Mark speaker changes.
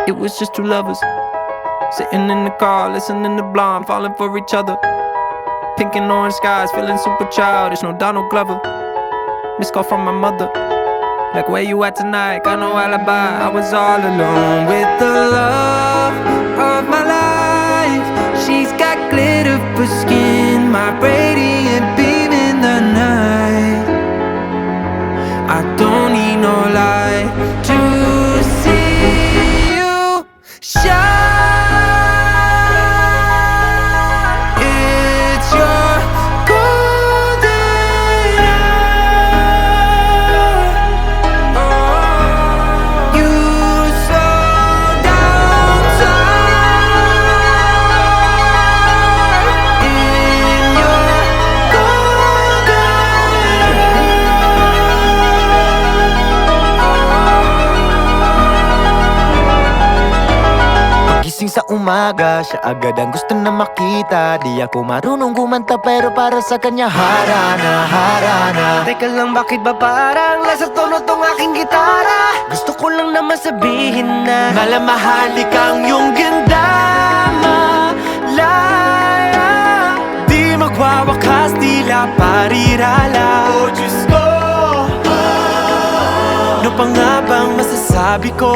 Speaker 1: It was just two lovers sitting in the car, listening to Blonde, falling for each other. Pink and orange skies, feeling super childish. No Donald Glover. Missed call from my mother, like, where you at tonight? Got no alibi. I was all alone with the love of my life. She's got glitter for skin, my radiant beam in the night. I don't need no light to see you shine. It's your golden hour. Oh, you slow down time in your golden
Speaker 2: Gising sa umaga, siya agad ang gusto na makita. Di ako marunong kumanta pero para sa kanya harana, harana.
Speaker 3: Teka lang, bakit ba parang nasa tono tong aking gitara? Gusto ko lang naman sabihin na
Speaker 2: Malamahali kang yung ganda, malaya. Di magwawakas, tila parirala. Oh Diyos ko, ano pa nga bang masasabi ko?